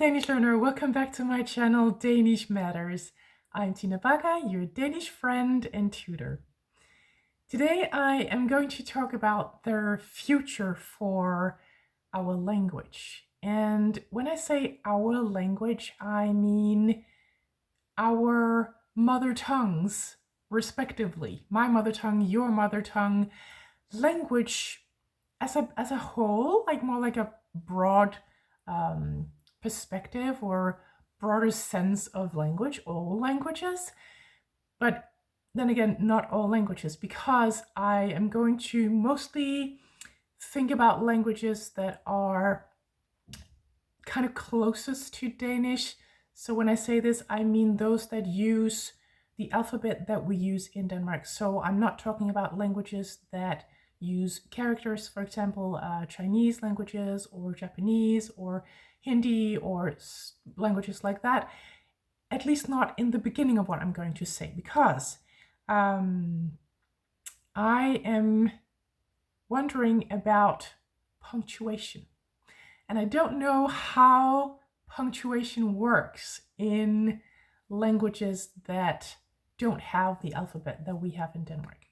Danish learner, welcome back to my channel Danish Matters. I'm Tina Baga, your Danish friend and tutor. Today I am going to talk about the future for our language. And when I say our language, I mean our mother tongues, respectively. My mother tongue, your mother tongue, language as a whole, like more like a broad perspective or broader sense of language, all languages. But then again, not all languages, because I am going to mostly think about languages that are kind of closest to Danish. So when I say this, I mean those that use the alphabet that we use in Denmark. So I'm not talking about languages that use characters, for example, Chinese languages or Japanese or Hindi or languages like that, at least not in the beginning of what I'm going to say, because I am wondering about punctuation. And I don't know how punctuation works in languages that don't have the alphabet that we have in Denmark.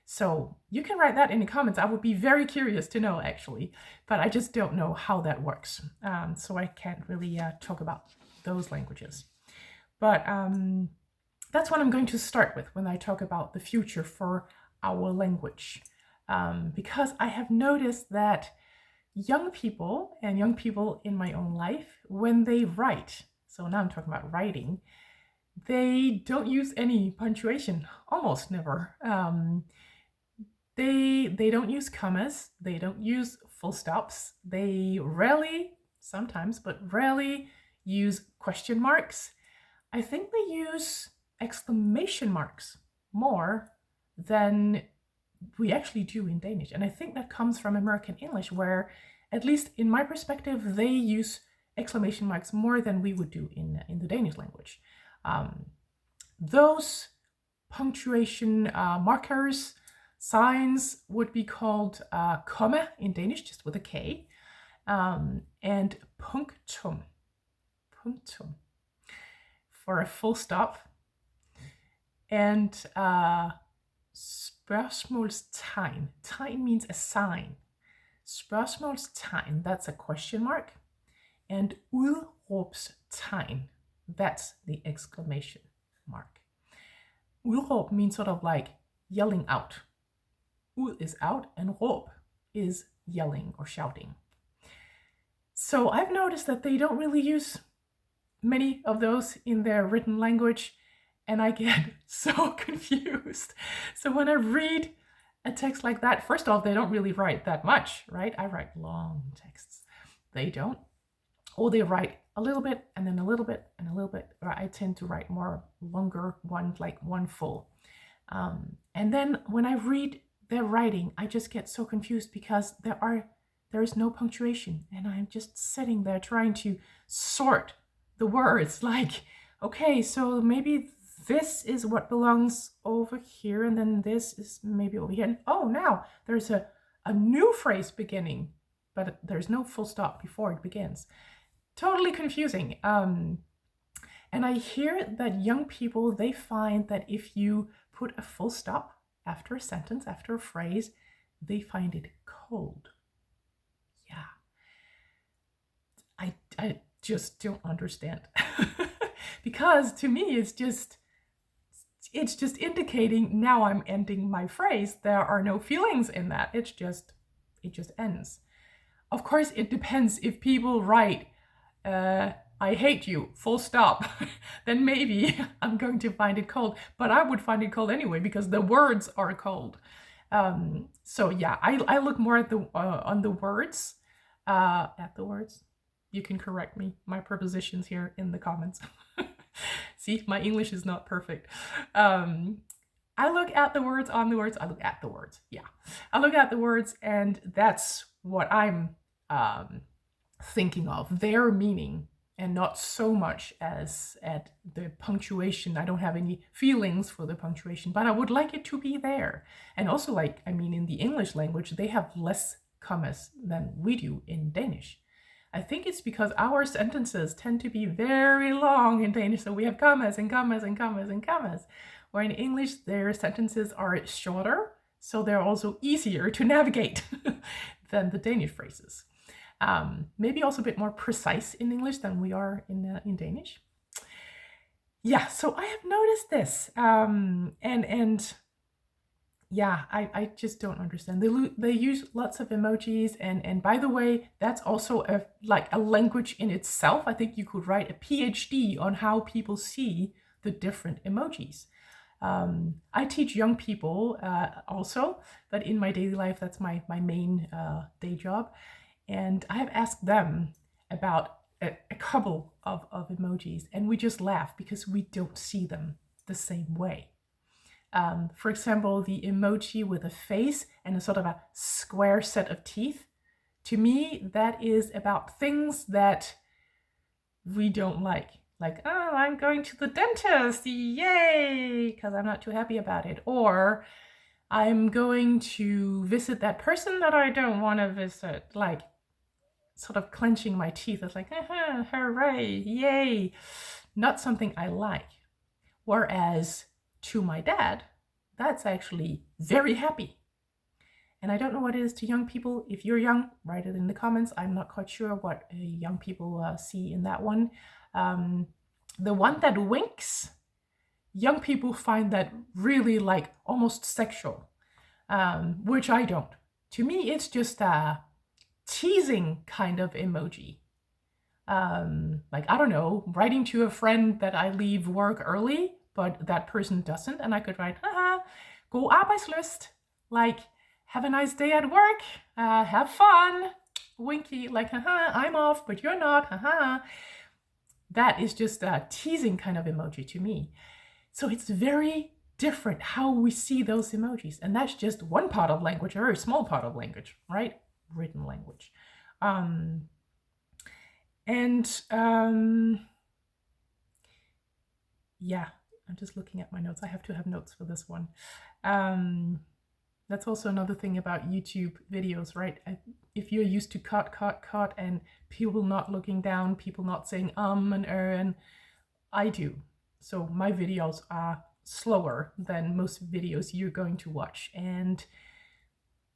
So you can write that in the comments. I would be very curious to know, actually, but I just don't know how that works. So I can't really talk about those languages. But that's what I'm going to start with when I talk about the future for our language. Because I have noticed that young people and young people in my own life, when they write, so now I'm talking about writing, they don't use any punctuation, almost never. They don't use commas, they don't use full stops, they rarely, sometimes, but rarely use question marks. I think they use exclamation marks more than we actually do in Danish. And I think that comes from American English, where, at least in my perspective, they use exclamation marks more than we would do in the Danish language. Those punctuation markers, signs, would be called komma in Danish, just with a K, and punktum, punktum, for a full stop, and spørgsmålstegn. Tegn means a sign. Spørgsmålstegn, that's a question mark, and udråbstegn, that's the exclamation mark. Udråb means sort of like yelling out. Ud is out, and råb is yelling or shouting. So I've noticed that they don't really use many of those in their written language, and I get so confused. So when I read a text like that, first off, they don't really write that much, right? I write long texts. They don't. Or they write a little bit, and then a little bit, and a little bit. Or I tend to write more longer ones, like one full. And then when I read their writing, I just get so confused because there is no punctuation, and I'm just sitting there trying to sort the words, like, okay, so maybe this is what belongs over here, and then this is maybe over here, and oh, now there's a new phrase beginning, but there's no full stop before it begins. Totally confusing. And I hear that young people, they find that if you put a full stop after a sentence, after a phrase, they find it cold. Yeah. I just don't understand. Because to me, it's just indicating now I'm ending my phrase. There are no feelings in that. It just ends. Of course, it depends. If people write, I hate you, full stop, then maybe I'm going to find it cold. But I would find it cold anyway, because the words are cold. So yeah, I look more at on the words. At the words. You can correct me, my prepositions here in the comments. See, my English is not perfect. I look at the words, on the words, I look at the words. Yeah, I look at the words, and that's what I'm thinking of, their meaning, and not so much as at the punctuation. I don't have any feelings for the punctuation, but I would like it to be there. And also, like, I mean, in the English language, they have less commas than we do in Danish. I think it's because our sentences tend to be very long in Danish, so we have commas and commas and commas and commas. Where in English, their sentences are shorter, so they're also easier to navigate than the Danish phrases. Maybe also a bit more precise in English than we are in Danish. Yeah, so I have noticed this, and yeah, I just don't understand. They use lots of emojis, and by the way, that's also a language in itself. I think you could write a PhD on how people see the different emojis. I teach young people also, but in my daily life, that's my main day job. And I have asked them about a couple of emojis, and we just laugh because we don't see them the same way. For example, the emoji with a face and a sort of a square set of teeth. To me, that is about things that we don't like. Like, oh, I'm going to the dentist, yay, because I'm not too happy about it. Or I'm going to visit that person that I don't want to visit. Like, sort of clenching my teeth. It's like, hooray, yay. Not something I like. Whereas to my dad, that's actually very happy. And I don't know what it is to young people. If you're young, write it in the comments. I'm not quite sure what young people see in that one. The one that winks, young people find that really like almost sexual, which I don't. To me, it's just a teasing kind of emoji. Like, I don't know, writing to a friend that I leave work early, but that person doesn't, and I could write, haha, god arbeidslyst, like, have a nice day at work, have fun, winky, like, haha, I'm off, but you're not, haha. That is just a teasing kind of emoji to me. So it's very different how we see those emojis, and that's just one part of language, a very small part of language, right? Written language. Yeah, I'm just looking at my notes. I have to have notes for this one. That's also another thing about YouTube videos, right? If you're used to cut, and people not looking down, people not saying and and I do. So my videos are slower than most videos you're going to watch. And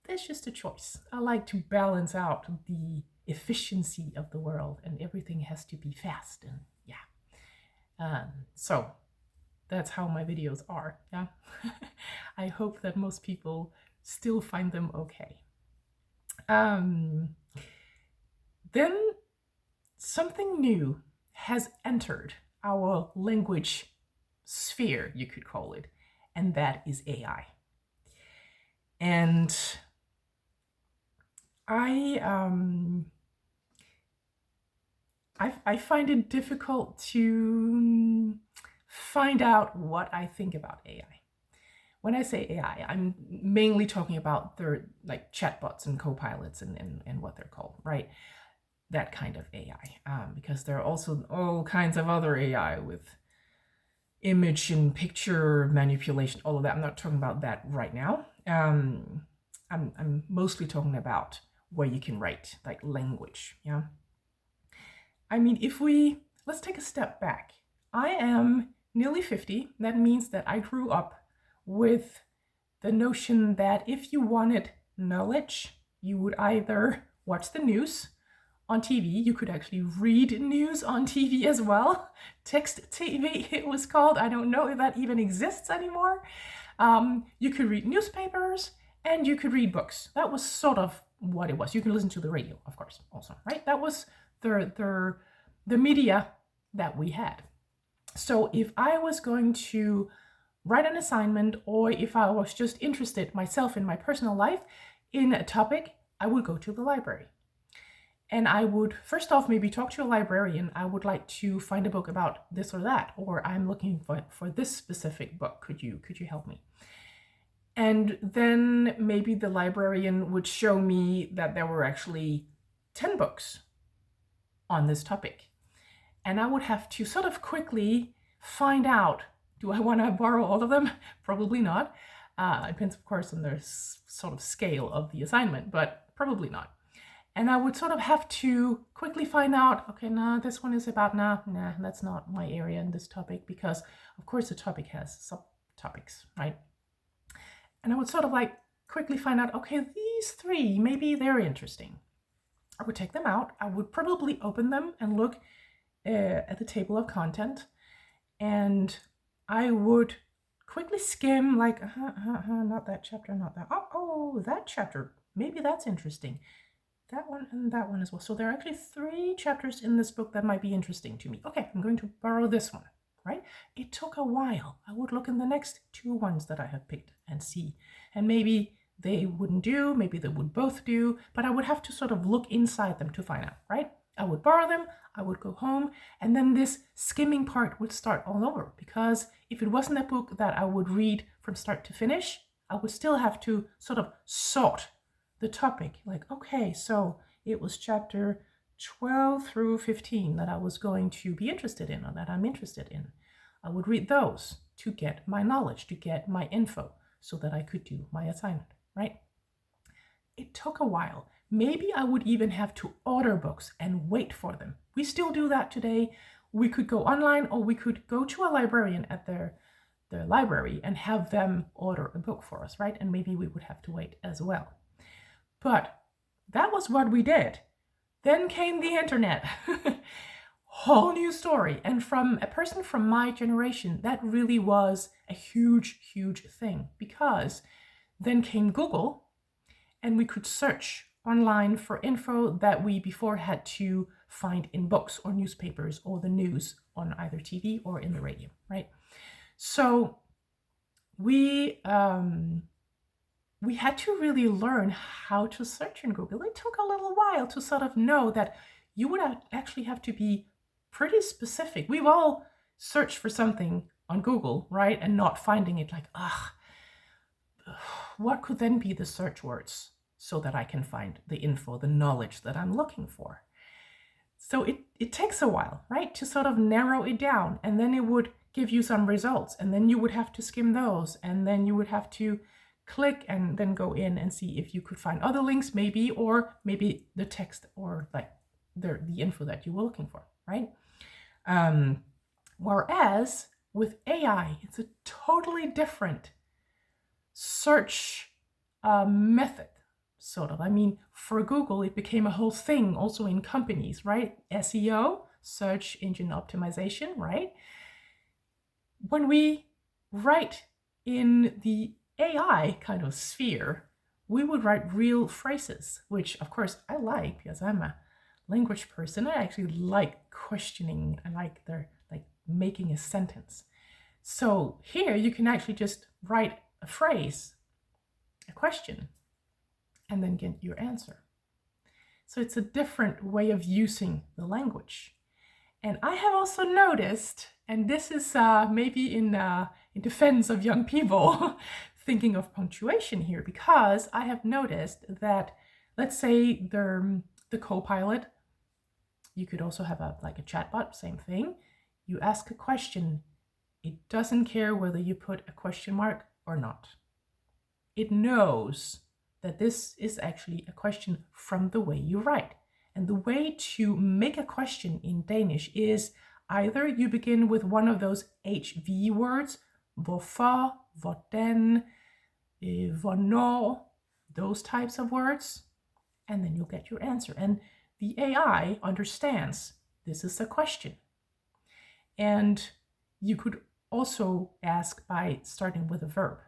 that's just a choice. I like to balance out the efficiency of the world, and everything has to be fast, and yeah. So that's how my videos are, yeah. I hope that most people still find them okay. Then something new has entered our language sphere, you could call it, and that is AI. And I find it difficult to find out what I think about AI. When I say AI, I'm mainly talking about their like chatbots and co-pilots and what they're called, right? That kind of AI, because there are also all kinds of other AI with image and picture manipulation, all of that. I'm not talking about that right now. I'm mostly talking about where you can write like language, yeah? I mean, let's take a step back. I am nearly 50. That means that I grew up with the notion that if you wanted knowledge, you would either watch the news on TV. You could actually read news on TV as well. Text TV, it was called. I don't know if that even exists anymore. You could read newspapers and you could read books. That was sort of what it was. You can listen to the radio, of course, also, right? That was the media that we had. So if I was going to write an assignment, or if I was just interested myself in my personal life in a topic, I would go to the library. And I would first off maybe talk to a librarian. I would like to find a book about this or that, or I'm looking for this specific book. Could you help me? And then maybe the librarian would show me that there were actually 10 books on this topic. And I would have to sort of quickly find out, do I want to borrow all of them? Probably not. It depends, of course, on the sort of scale of the assignment, but probably not. And I would sort of have to quickly find out, okay, this one is about, that's not my area in this topic, because of course the topic has subtopics, right? And I would sort of like quickly find out, okay, these three, maybe they're interesting. I would take them out. I would probably open them and look at the table of content, and I would quickly skim like, not that chapter, not that. Oh, that chapter, maybe that's interesting. That one and that one as well. So there are actually 3 chapters in this book that might be interesting to me. Okay, I'm going to borrow this one, right? It took a while. I would look in the next 2 ones that I have picked and see. And maybe they wouldn't do, maybe they would both do, but I would have to sort of look inside them to find out, right? I would borrow them, I would go home, and then this skimming part would start all over, because if it wasn't a book that I would read from start to finish, I would still have to sort of sort the topic. Like, okay, so it was chapter 12 through 15 that I was going to be interested in, or that I'm interested in. I would read those to get my knowledge, to get my info, so that I could do my assignment, right? It took a while. Maybe I would even have to order books and wait for them. We still do that today. We could go online, or we could go to a librarian at their library and have them order a book for us, right? And maybe we would have to wait as well. But that was what we did. Then came the internet. Whole new story. And from a person from my generation, that really was a huge, huge thing, because then came Google, and we could search online for info that we before had to find in books or newspapers or the news on either TV or in the radio, right? So we had to really learn how to search in Google. It took a little while to sort of know that you would actually have to be pretty specific. We've all searched for something on Google, right? And not finding it, like, what could then be the search words so that I can find the info, the knowledge that I'm looking for? So it takes a while, right, to sort of narrow it down, and then it would give you some results, and then you would have to skim those, and then you would have to click and then go in and see if you could find other links, maybe, or maybe the text, or like the info that you were looking for, right? Whereas with AI, it's a totally different search method, sort of. I mean, for Google, it became a whole thing also in companies, right? SEO, search engine optimization, right? When we write in the AI kind of sphere, we would write real phrases, which of course I like, because I'm a language person. I actually like questioning. I like making a sentence. So here you can actually just write a phrase, a question, and then get your answer. So it's a different way of using the language. And I have also noticed, and this is maybe in defense of young people, thinking of punctuation here, because I have noticed that, let's say the co-pilot, you could also have a chatbot, same thing. You ask a question, it doesn't care whether you put a question mark or not. It knows that this is actually a question from the way you write. And the way to make a question in Danish is either you begin with one of those HV words, hvorfor, hvordan, hvornår, those types of words, and then you'll get your answer. And the AI understands this is a question. And you could also ask by starting with a verb.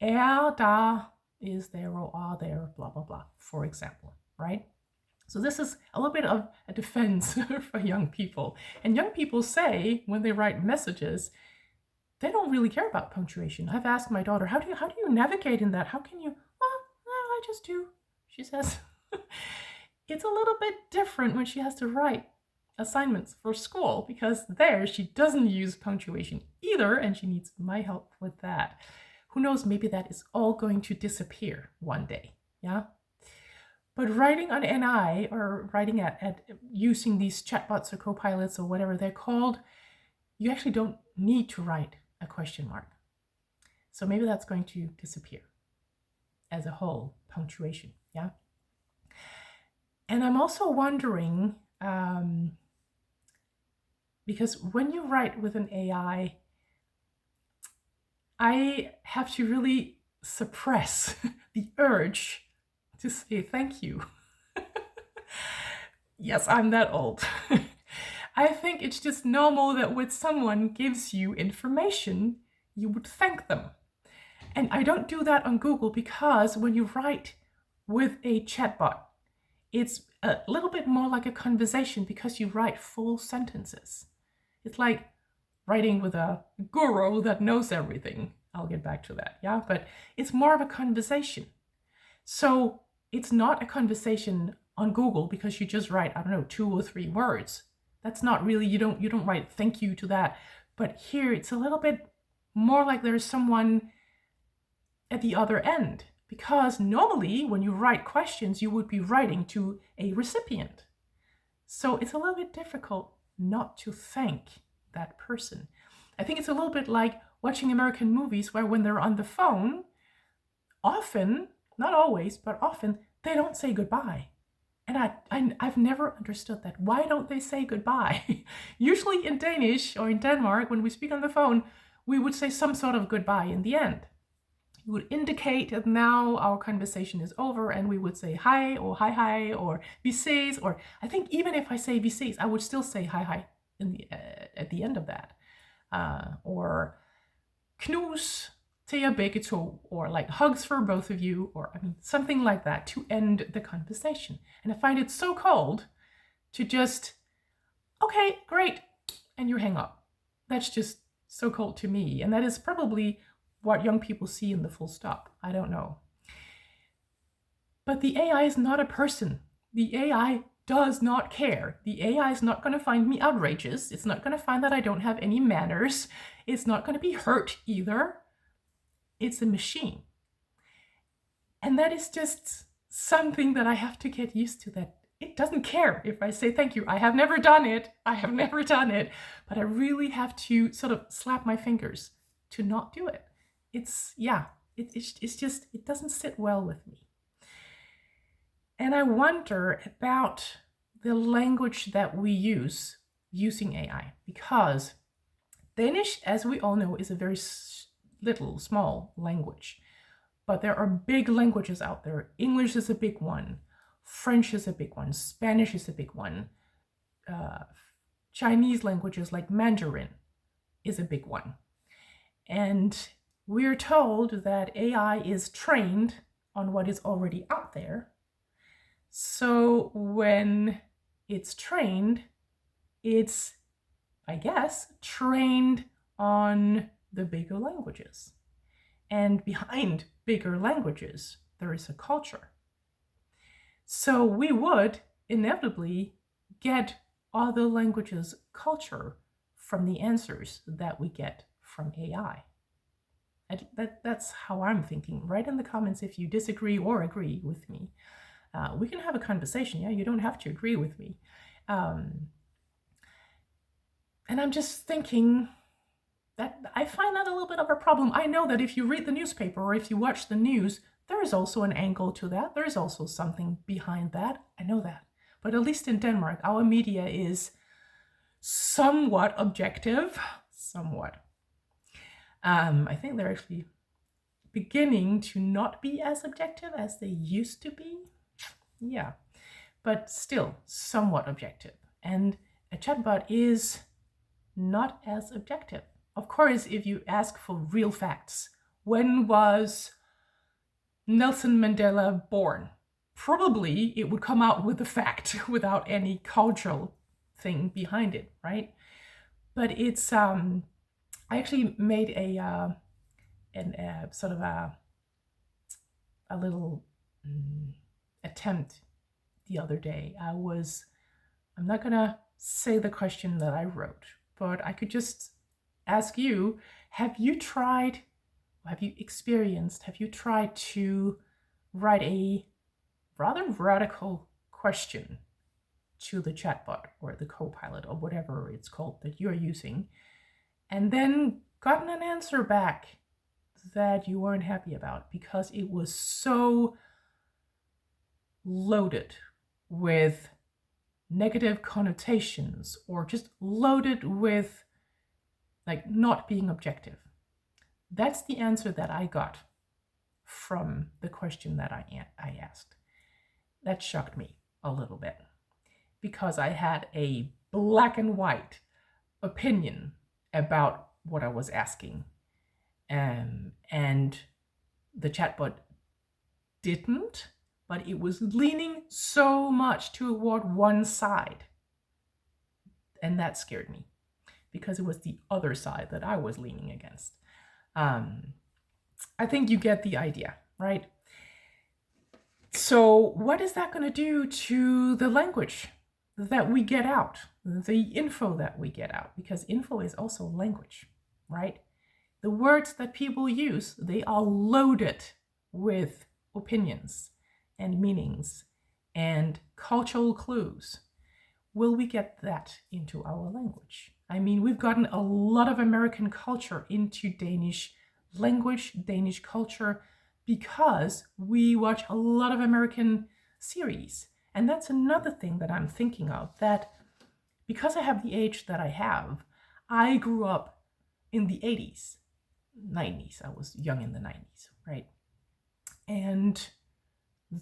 Der, is there, or are there, blah, blah, blah, for example, right? So this is a little bit of a defense for young people. And young people say, when they write messages, they don't really care about punctuation. I've asked my daughter, how do you navigate in that? How can you? Well, I just do, she says. It's a little bit different when she has to write assignments for school, because there she doesn't use punctuation either, and she needs my help with that. Who knows, maybe that is all going to disappear one day, yeah? But writing on NI, or writing at using these chatbots or co-pilots or whatever they're called, you actually don't need to write a question mark. So maybe that's going to disappear as a whole, punctuation, yeah? And I'm also wondering, because when you write with an AI, I have to really suppress the urge to say thank you. Yes, I'm that old. I think it's just normal that when someone gives you information, you would thank them. And I don't do that on Google because when you write with a chatbot, it's a little bit more like a conversation because you write full sentences. It's like writing with a guru that knows everything. I'll get back to that, yeah? But it's more of a conversation. So it's not a conversation on Google because you just write, I don't know, 2 or 3 words. That's not really, you don't write thank you to that. But here it's a little bit more like there's someone at the other end. Because normally when you write questions, you would be writing to a recipient. So it's a little bit difficult not to thank that person. I think it's a little bit like watching American movies where when they're on the phone, often, not always, but often, they don't say goodbye. And I've never understood that. Why don't they say goodbye? Usually in Danish or in Denmark, when we speak on the phone, we would say some sort of goodbye in the end. We would indicate that now our conversation is over, and we would say hi or hi or vi ses, or I think even if I say vi ses, I would still say hi in the at the end of that, or knus til jer begge to, or like hugs for both of you, or I mean something like that to end the conversation. And I find it so cold to just, okay, great, and you hang up. That's just so cold to me, and that is probably what young people see in the full stop. I don't know. But the AI is not a person. The AI does not care. The AI is not going to find me outrageous. It's not going to find that I don't have any manners. It's not going to be hurt either. It's a machine. And that is just something that I have to get used to, that it doesn't care if I say thank you. I have never done it. But I really have to sort of slap my fingers to not do it. It's just, it doesn't sit well with me. And I wonder about the language that we use using AI, because Danish, as we all know, is a very small language. But there are big languages out there. English is a big one. French is a big one. Spanish is a big one. Chinese languages like Mandarin is a big one. And we're told that AI is trained on what is already out there. So when it's trained, it's, I guess, trained on the bigger languages. And behind bigger languages, there is a culture. So we would inevitably get other languages' culture from the answers that we get from AI. That's how I'm thinking. Write in the comments if you disagree or agree with me. We can have a conversation. Yeah, you don't have to agree with me. And I'm just thinking that I find that a little bit of a problem. I know that if you read the newspaper or if you watch the news, there is also an angle to that. There is also something behind that. I know that. But at least in Denmark, our media is somewhat objective. Somewhat. I think they're actually beginning to not be as objective as they used to be. Yeah, but still somewhat objective. And a chatbot is not as objective. Of course, if you ask for real facts, when was Nelson Mandela born? Probably it would come out with a fact without any cultural thing behind it, right? But it's I actually made a sort of a little attempt the other day. I'm not gonna say the question that I wrote, but I could just ask you, have you tried to write a rather radical question to the chatbot or the copilot or whatever it's called that you're using, and then gotten an answer back that you weren't happy about because it was so loaded with negative connotations or just loaded with like not being objective. That's the answer that I got from the question that I asked. That shocked me a little bit because I had a black and white opinion about what I was asking. And the chatbot didn't, but it was leaning so much toward one side. And that scared me because it was the other side that I was leaning against. I think you get the idea, right? So what is that going to do to the language that we get out, the info that we get out? Because info is also language, right? The words that people use, they are loaded with opinions and meanings and cultural clues. Will we get that into our language? I mean, we've gotten a lot of American culture into Danish language, Danish culture, because we watch a lot of American series. And that's another thing that I'm thinking of, that because I have the age that I have, I grew up in the 80s, 90s. I was young in the 90s, right? And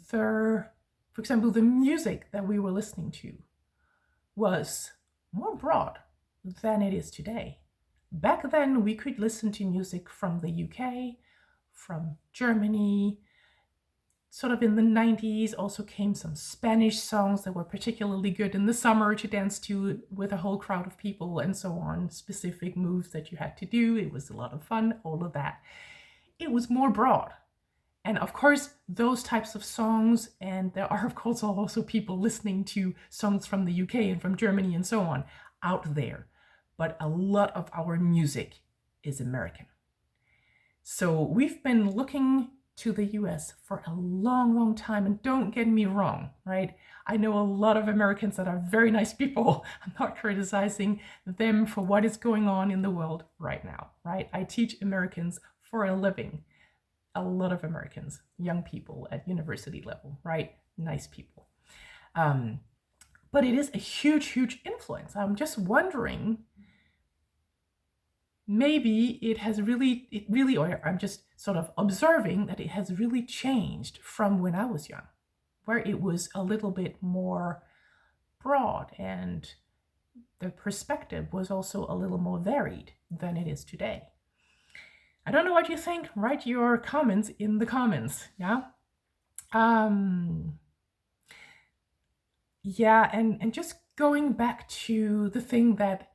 for example, the music that we were listening to was more broad than it is today. Back then, we could listen to music from the UK, from Germany. Sort of in the 90s also came some Spanish songs that were particularly good in the summer to dance to with a whole crowd of people and so on, specific moves that you had to do. It was a lot of fun, all of that. It was more broad. And of course, those types of songs, and there are of course also people listening to songs from the UK and from Germany and so on out there. But a lot of our music is American. So we've been looking to the US for a long, long time. And don't get me wrong, right? I know a lot of Americans that are very nice people. I'm not criticizing them for what is going on in the world right now, right? I teach Americans for a living. A lot of Americans, young people at university level, right? Nice people. But it is a huge, huge influence. I'm just wondering, maybe it really, or I'm just sort of observing that it has really changed from when I was young, where it was a little bit more broad and the perspective was also a little more varied than it is today. I don't know what you think. Write your comments in the comments, yeah? Yeah, and just going back to the thing that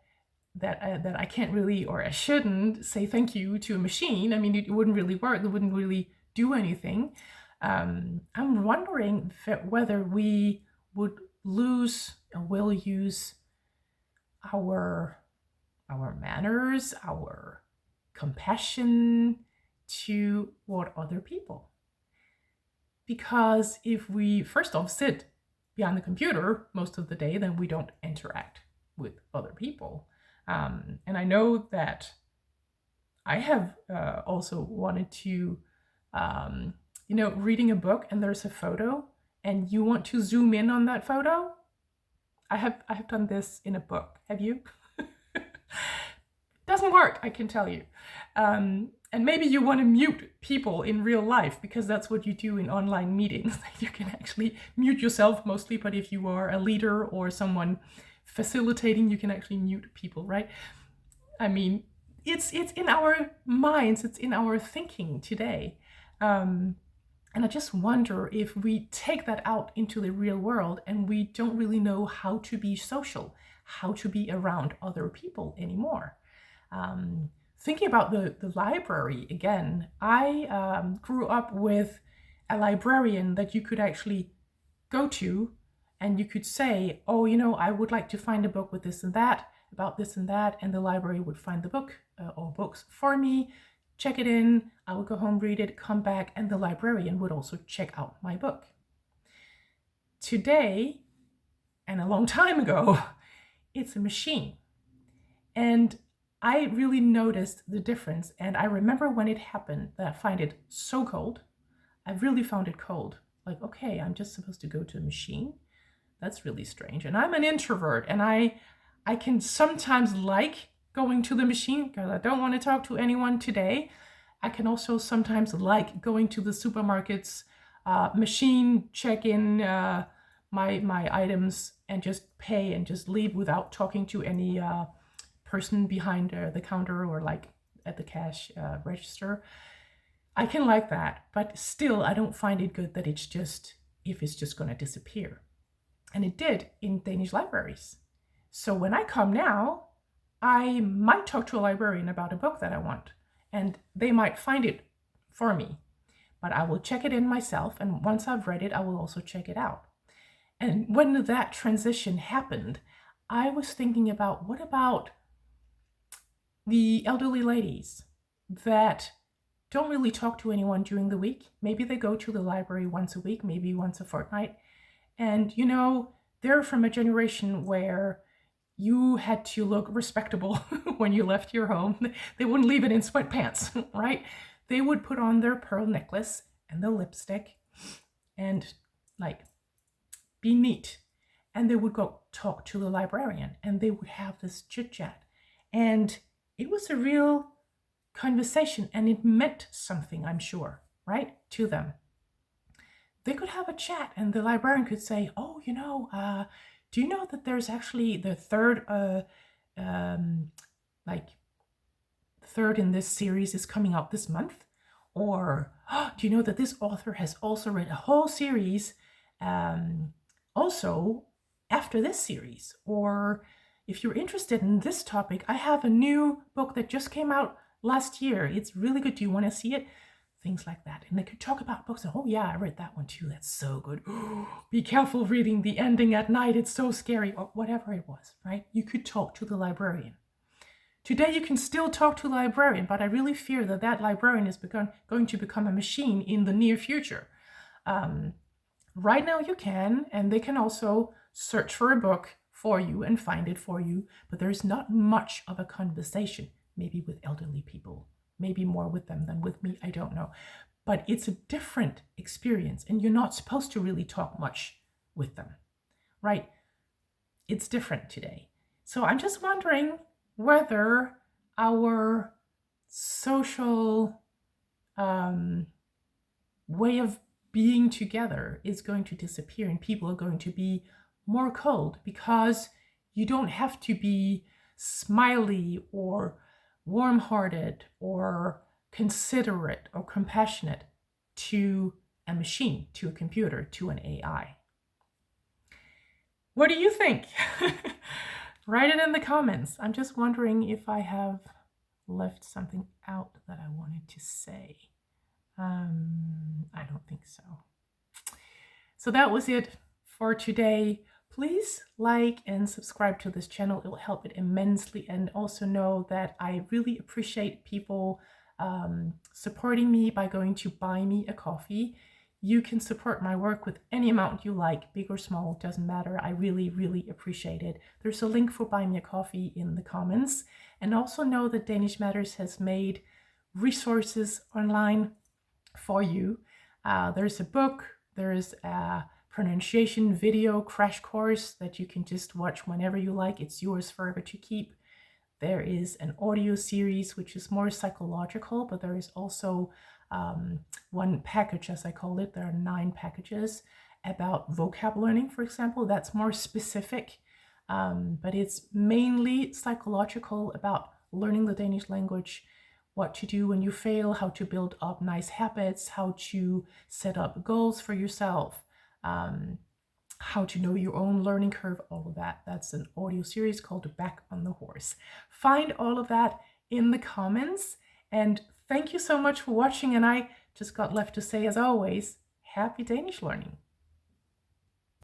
I can't really, or I shouldn't say thank you to a machine. I mean, it wouldn't really work. It wouldn't really do anything. I'm wondering whether we would lose or will use our manners, our compassion toward other people. Because if we first off sit behind the computer most of the day, then we don't interact with other people. And I know that I have also wanted to, reading a book and there's a photo and you want to zoom in on that photo. I have done this in a book. Have you? Doesn't work, I can tell you. And maybe you want to mute people in real life because that's what you do in online meetings. You can actually mute yourself mostly, but if you are a leader or someone facilitating, you can actually mute people, right? I mean, it's in our minds, it's in our thinking today. And I just wonder if we take that out into the real world and we don't really know how to be social, how to be around other people anymore. Thinking about the library again, I grew up with a librarian that you could actually go to and you could say, oh, I would like to find a book with this and that, about this and that, and the library would find the book or books for me, check it in, I would go home, read it, come back, and the librarian would also check out my book. Today, and a long time ago, it's a machine. And I really noticed the difference, and I remember when it happened that I find it so cold. I really found it cold. Like, okay, I'm just supposed to go to a machine. That's really strange. And I'm an introvert, and I can sometimes like going to the machine because I don't want to talk to anyone today. I can also sometimes like going to the supermarket's machine, check in my items, and just pay and just leave without talking to any person behind the counter or like at the cash register. I can like that, but still I don't find it good that it's just going to disappear. And it did in Danish libraries. So when I come now, I might talk to a librarian about a book that I want, and they might find it for me, but I will check it in myself, and once I've read it, I will also check it out. And when that transition happened, I was thinking about, what about the elderly ladies that don't really talk to anyone during the week? Maybe they go to the library once a week, maybe once a fortnight. And, you know, they're from a generation where you had to look respectable when you left your home. They wouldn't leave it in sweatpants, right? They would put on their pearl necklace and the lipstick and like be neat. And they would go talk to the librarian, and they would have this chit chat. And it was a real conversation, and it meant something, I'm sure, right, to them. They could have a chat, and the librarian could say, oh, you know, do you know that there's actually the third in this series is coming out this month? Or do you know that this author has also read a whole series also after this series? Or if you're interested in this topic, I have a new book that just came out last year. It's really good. Do you want to see it? Things like that. And they could talk about books. And, oh yeah, I read that one too. That's so good. Be careful reading the ending at night. It's so scary. Or whatever it was, right? You could talk to the librarian. Today you can still talk to a librarian, but I really fear that that librarian is going to become a machine in the near future. Right now you can, and they can also search for a book for you and find it for you, but there's not much of a conversation, maybe with elderly people, maybe more with them than with me, I don't know. But it's a different experience, and you're not supposed to really talk much with them, right? It's different today. So I'm just wondering whether our social way of being together is going to disappear, and people are going to be more cold, because you don't have to be smiley or warm-hearted or considerate or compassionate to a machine, to a computer, to an AI. What do you think? Write it in the comments. I'm just wondering if I have left something out that I wanted to say. I don't think so. So that was it for today. Please like and subscribe to this channel. It will help it immensely. And also know that I really appreciate people supporting me by going to buy me a coffee. You can support my work with any amount you like, big or small, doesn't matter. I really, really appreciate it. There's a link for Buy Me a Coffee in the comments. And also know that Danish Matters has made resources online for you. There's a book, there's a pronunciation video crash course that you can just watch whenever you like. It's yours forever to keep. There is an audio series which is more psychological, but there is also one package, as I call it. There are 9 packages about vocab learning, for example. That's more specific, but it's mainly psychological, about learning the Danish language, what to do when you fail, how to build up nice habits, how to set up goals for yourself, how to know your own learning curve, all of that. That's an audio series called Back on the Horse. Find all of that in the comments, and thank you so much for watching. And I just got left to say, as always, happy Danish learning.